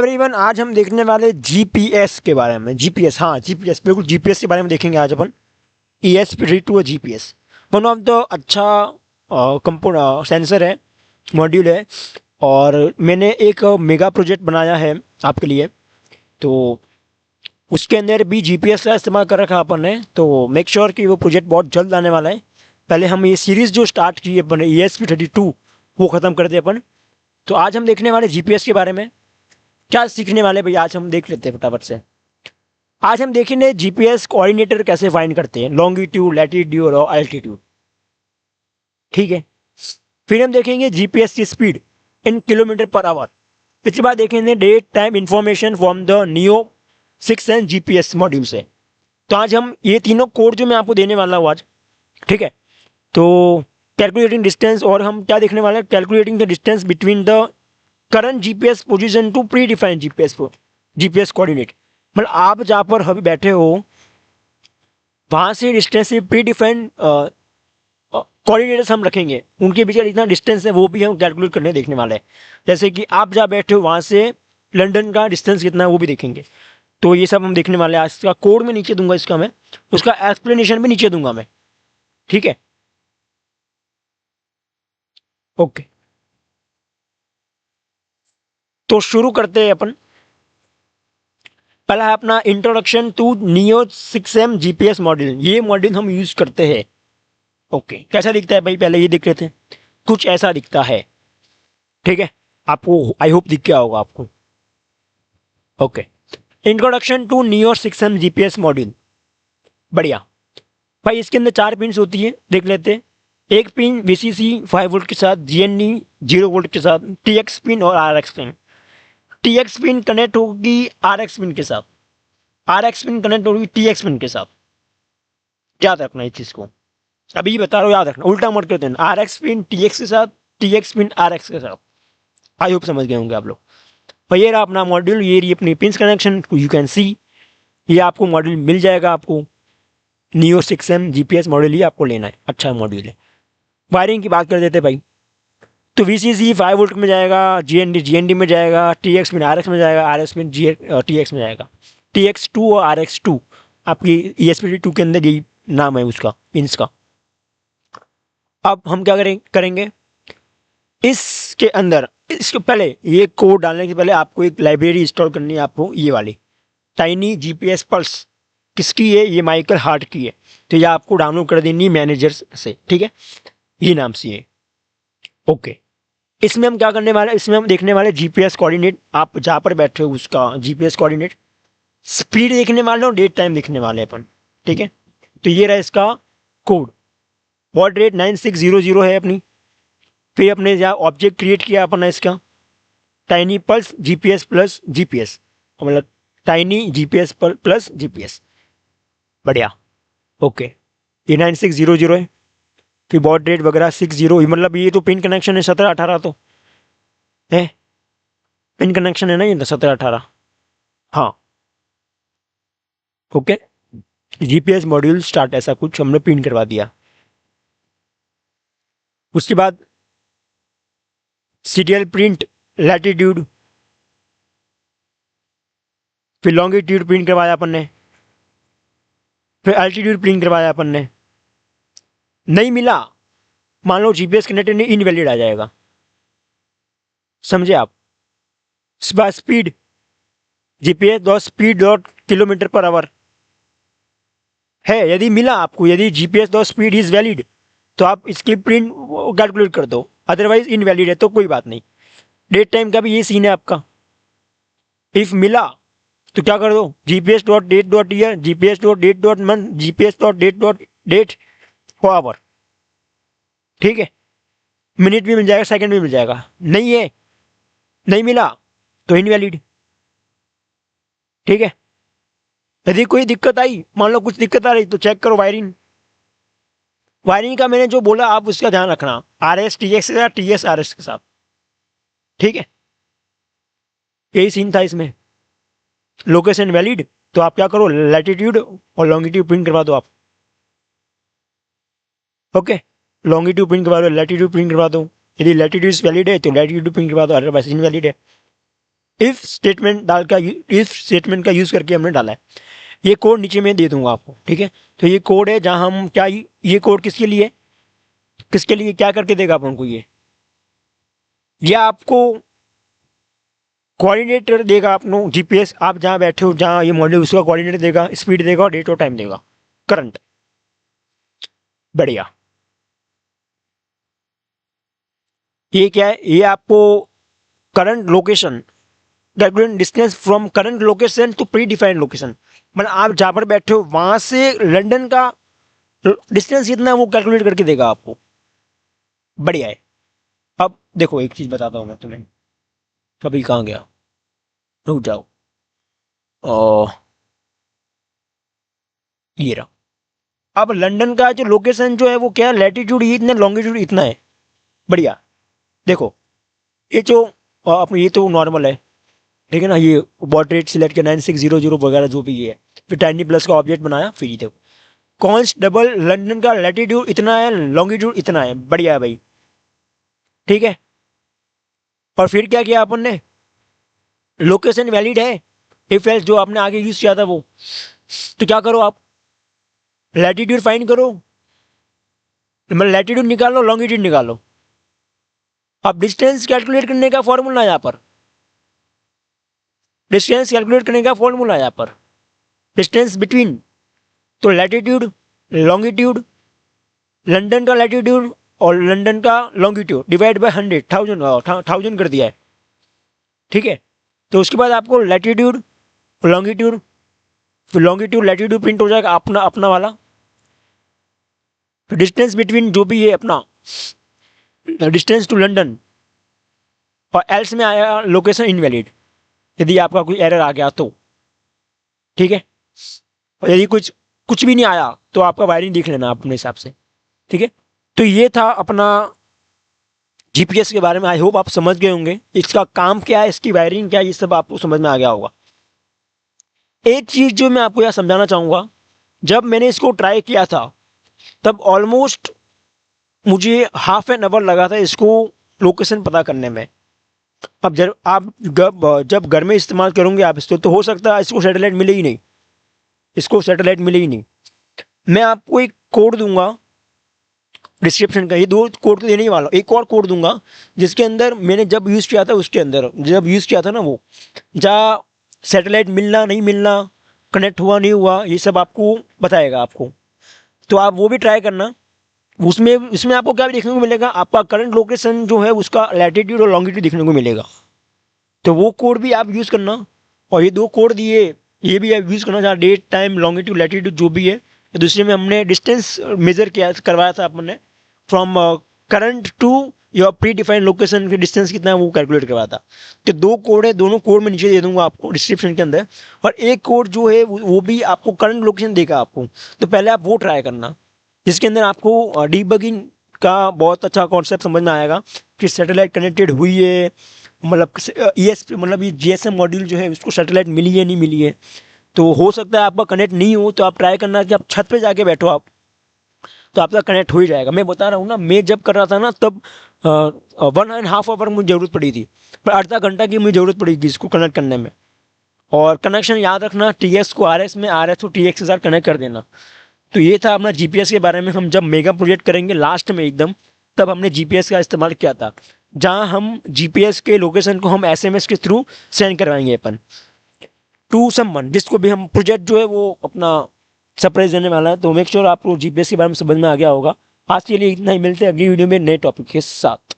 Everyone, आज हम देखने वाले जीपीएस के बारे में। जीपीएस, हाँ जीपीएस, बिल्कुल जीपीएस के बारे में देखेंगे आज अपन। ESP32 और जीपीएस वन ऑफ द अच्छा कंपोनेंट सेंसर है, मॉड्यूल है। और मैंने एक मेगा प्रोजेक्ट बनाया है आपके लिए, तो उसके अंदर भी जीपीएस का इस्तेमाल कर रखा अपन ने। तो मेक श्योर कि वो प्रोजेक्ट बहुत जल्द आने वाला है। पहले हम ये सीरीज़ जो स्टार्ट की है अपन ESP32 वो ख़त्म कर दे अपन। तो आज हम देखने वाले जीपीएस के बारे में। क्या सीखने वाले भैया आज हम देख लेते हैं फटाफट से। आज हम देखेंगे जीपीएस कोऑर्डिनेटर कैसे फाइंड करते हैं, लॉन्गिट्यूड, लैटिट्यूड और अल्टीट्यूड। ठीक है, फिर हम देखेंगे जीपीएस की speed in kilometre per hour. इसके बाद देखेंगे date time information from the neo 6 GPS module से। तो आज हम ये तीनों कोड जो मैं आपको देने वाला हूँ आज, ठीक है। तो कैलकुलेटिंग डिस्टेंस, और हम क्या देखने वाले हैं, calculating the distance between the current GPS position to predefined GPS coordinate. मतलब आप जहाँ पर अभी बैठे हो वहाँ से डिस्टेंस से प्री डिफाइंड कोऑर्डिनेटर्स हम रखेंगे, उनके बीच इतना डिस्टेंस है वो भी हम कैलकुलेट करने देखने वाले हैं। जैसे कि आप जहाँ बैठे हो वहाँ से लंदन का डिस्टेंस कितना है वो भी देखेंगे। तो ये सब हम देखने वाले हैं। आज का कोड में नीचे दूंगा, इसका मैं उसका एक्सप्लेनेशन भी नीचे दूंगा मैं, ठीक है। ओके, तो शुरू करते हैं अपन। पहला है अपना introduction to neo 6M GPS module. ये मॉड्यूल हम यूज करते हैं। ओके, कैसा दिखता है भाई, पहले ये देख लेते हैं। कुछ ऐसा दिखता है, ठीक है। आपको आई होप दिख गया होगा आपको। Okay, introduction to neo 6M GPS module. बढ़िया भाई, इसके अंदर 4 पिन होती है, देख लेते हैं। एक पिन VCC 5 वोल्ट के साथ, GND 0 वोल्ट के साथ, TX पिन और RX pin. TX pin connect होगी RX पिन के साथ, RX पिन कनेक्ट होगी TX पिन के साथ। याद रखना इस चीज को, अभी बता रहा हूँ, याद रखना, उल्टा मत कर देना। RX पिन TX के साथ, TX पिन RX के साथ। आई होप समझ गए होंगे आप लोग। और ये रहा अपना मॉड्यूल, ये रही अपनी pin connection, you can see. ये आपको मॉड्यूल मिल जाएगा, आपको नियो 6M जीपीएस मॉड्यूल ही आपको लेना है, अच्छा मॉड्यूल है। वायरिंग की बात कर देते भाई, तो VCC 5 वोल्ट में जाएगा, GND में जाएगा, TX पिन RX में जाएगा, RX पिन TX में जाएगा। TX2 और RX2 आपकी ESP32 के अंदर यही नाम है उसका, पिंस का। अब हम क्या करेंगे इसके अंदर। इसके पहले ये कोड डालने के पहले आपको एक लाइब्रेरी इंस्टॉल करनी है, आपको ये वाली टाइनी जीपीएस पल्स। किसकी है ये? माइकल हार्ट की है। तो ये आपको डाउनलोड कर देनी मैनेजर से, ठीक है, ये नाम से है। ओके, इसमें हम क्या करने वाले, इसमें हम देखने वाले जीपीएस कोऑर्डिनेट। आप जहाँ पर बैठे हो उसका जीपीएस कोऑर्डिनेट, स्पीड देखने वाले और डेट टाइम देखने वाले अपन, ठीक है। तो ये रहा इसका कोड, बॉड रेट 9600 है अपनी। फिर अपने यहाँ ऑब्जेक्ट क्रिएट किया अपन ने इसका, tiny pulse GPS plus GPS, मतलब टाइनी जीपीएस प्लस जीपीएस। बढ़िया, ओके। ये 9600 है। फिर बॉड रेट वगैरह 60, मतलब ये तो पिन कनेक्शन है 17-18, तो है पिन कनेक्शन है ना ये 17-18। हाँ, ओके। जीपीएस मॉड्यूल स्टार्ट, ऐसा कुछ हमने पिन करवा दिया। उसके बाद सीरियल प्रिंट लैटिट्यूड, फिर लॉन्गिट्यूड प्रिंट करवाया अपन ने, फिर अल्टीट्यूड प्रिंट करवाया अपन ने। नहीं मिला, मान लो जीपीएस कनेक्टेड नहीं, इनवैलिड आ जाएगा, समझे आप। Speed, GPS dot speed dot kilometre per our है। यदि मिला आपको, यदि GPS dot speed is valid तो आप इसकी प्रिंट कैलकुलेट कर दो, अदरवाइज इनवैलिड है तो कोई बात नहीं। डेट टाइम का भी ये सीन है आपका। इफ मिला तो क्या कर दो, GPS dot date dot year, GPS dot date dot month, GPS dot date for hour, ठीक है। मिनट भी मिल जाएगा, सेकंड भी मिल जाएगा। नहीं है, नहीं मिला तो इनवैलिड, ठीक है। यदि कोई दिक्कत आई, मान लो कुछ दिक्कत आ रही, तो चेक करो वायरिंग। वायरिंग का मैंने जो बोला आप उसका ध्यान रखना, RS TX के साथ, TS RS के साथ, ठीक है। यही सीन था इसमें। लोकेशन वैलिड तो आप क्या करो, लैटिट्यूड और लॉन्गिट्यूड प्रिंट करवा दो आप। ओके, लॉन्गिट्यूड प्रिंट करवा दो, लैटिट्यूड प्रिंट करवा दो। यदि लैटिट्यूड वैलिड है तो लैटिट्यूड प्रिंट करवा दो, अदरवाइज इनवैलिड है। इफ स्टेटमेंट इफ स्टेटमेंट का यूज़ करके हमने डाला है। ये कोड नीचे में दे दूंगा आपको, ठीक है। तो ये कोड है जहां हम क्या, ये कोड किसके लिए क्या करके देगा अपन को, ये आपको कोऑर्डिनेटर देगा आपको जीपीएस, आप जहां बैठे हो जहां ये मॉड्यूल उसका कोऑर्डिनेटर देगा, स्पीड देगा और डेट और टाइम देगा, करंट। बढ़िया। ये क्या है, ये आपको current location, calculate distance from current location to predefined location, मतलब आप जहां पर बैठे हो वहां से लंदन का डिस्टेंस कितना है वो कैलकुलेट करके देगा आपको। बढ़िया है। अब देखो एक चीज बताता हूं मैं तुम्हें, कभी कहाँ गया, रुक जाओ। और ये रहा। अब लंदन का जो लोकेशन जो है वो क्या है, लैटिट्यूड ये इतना, लॉन्गिट्यूड इतना है। बढ़िया। देखो ये जो अपने ये तो नॉर्मल है, ठीक है ना, ये पोर्ट्रेट सिलेक्ट किया 9600 वगैरह जो भी ये है, फिर टाइनी प्लस का ऑब्जेक्ट बनाया, फिर ये देखो कॉन्स्टेबल लंदन का लैटिट्यूड इतना है, लॉन्गिट्यूड इतना है। बढ़िया है भाई, ठीक है। और फिर क्या किया अपन ने, लोकेशन वैलिड है, इफ एल्स जो आपने आगे यूज किया था वो, तो क्या करो आप, लैटिट्यूड फाइंड करो, मतलब लैटिट्यूड निकालो, लॉन्गिट्यूड निकालो। अब डिस्टेंस कैलकुलेट करने का फॉर्मूला यहाँ पर, डिस्टेंस कैलकुलेट करने का फॉर्मूला यहाँ पर, डिस्टेंस बिटवीन, तो लैटिट्यूड लॉन्गिट्यूड, लंदन का लैटिट्यूड और लंदन का लॉन्गिट्यूड डिवाइड बाय 100, 1000 कर दिया है, ठीक है। तो उसके बाद आपको लैटिट्यूड लॉन्गिट्यूड, फिर लॉन्गिट्यूड लैटिट्यूड प्रिंट हो जाएगा अपना अपना वाला, डिस्टेंस बिटवीन जो भी है अपना, डिस्टेंस टू लंदन, और एल्स में आया लोकेशन इनवैलिड, यदि आपका कोई एरर आ गया तो, ठीक है। और यदि कुछ कुछ भी नहीं आया तो आपका वायरिंग देख लेना अपने हिसाब से, ठीक है। तो ये था अपना जीपीएस के बारे में, आई होप आप समझ गए होंगे इसका काम क्या है, इसकी वायरिंग क्या है, ये सब आपको समझ में आ गया होगा। एक चीज जो मैं आपको यह समझाना चाहूंगा, जब मैंने इसको ट्राई किया था तब ऑलमोस्ट मुझे हाफ एन आवर लगा था इसको लोकेशन पता करने में। अब जब घर में इस्तेमाल करोगे आप इसको, तो हो सकता है इसको सैटेलाइट मिले ही नहीं, इसको सैटेलाइट मिले ही नहीं। मैं आपको एक कोड दूंगा डिस्क्रिप्शन का, ये 2 कोड तो देने ही वाला, एक और कोड दूंगा जिसके अंदर मैंने जब यूज़ किया था, उसके अंदर जब यूज़ किया था ना वो, जहाँ सैटेलाइट मिलना नहीं मिलना, कनेक्ट हुआ नहीं हुआ, ये सब आपको बताएगा आपको। तो आप वो भी ट्राई करना। उसमें इसमें आपको क्या देखने को मिलेगा, आपका करंट लोकेशन जो है उसका लैटिट्यूड और लॉन्गिट्यूड देखने को मिलेगा। तो वो कोड भी आप यूज़ करना, और ये 2 कोड दिए ये भी आप यूज़ करना, जहाँ डेट टाइम लॉन्गिट्यूड लैटिट्यूड जो भी है। दूसरे में हमने डिस्टेंस मेजर किया करवाया था अपन ने, from current to your predefined location की डिस्टेंस कितना है वो कैलकुलेट करवाया था। तो 2 कोड है, दोनों कोड मैं नीचे दे दूंगा आपको डिस्क्रिप्शन के अंदर, और एक कोड जो है वो भी आपको करंट लोकेशन देगा आपको। तो पहले आप वो ट्राई करना, जिसके अंदर आपको डीबगिंग का बहुत अच्छा कॉन्सेप्ट समझ में आएगा कि सैटेलाइट कनेक्टेड हुई है, मतलब ESP मतलब ये GSM मॉड्यूल जो है उसको सैटेलाइट मिली है नहीं मिली है। तो हो सकता है आपका कनेक्ट नहीं हो, तो आप ट्राई करना कि आप छत पे जाके बैठो आप, तो आपका कनेक्ट हो ही जाएगा। मैं बता रहा हूँ ना, मैं जब कर रहा था ना तब 1.5 आवर मुझे ज़रूरत पड़ी थी, पर आधा घंटा की मुझे ज़रूरत पड़ी थी इसको कनेक्ट करने में। और कनेक्शन याद रखना, TX को RS में, RS को TX के साथ कनेक्ट कर देना। तो ये था अपना जीपीएस के बारे में। हम जब मेगा प्रोजेक्ट करेंगे लास्ट में एकदम, तब हमने जीपीएस का इस्तेमाल किया था, जहां हम जीपीएस के लोकेशन को हम एसएमएस के थ्रू सेंड करवाएंगे अपन टू समवन, जिसको भी हम प्रोजेक्ट जो है वो अपना सरप्राइज देने वाला है। तो मेक श्योर आपको जीपीएस के बारे में समझ में आ गया होगा। आज के लिए इतना ही, मिलते हैं अगली वीडियो में नए टॉपिक के साथ।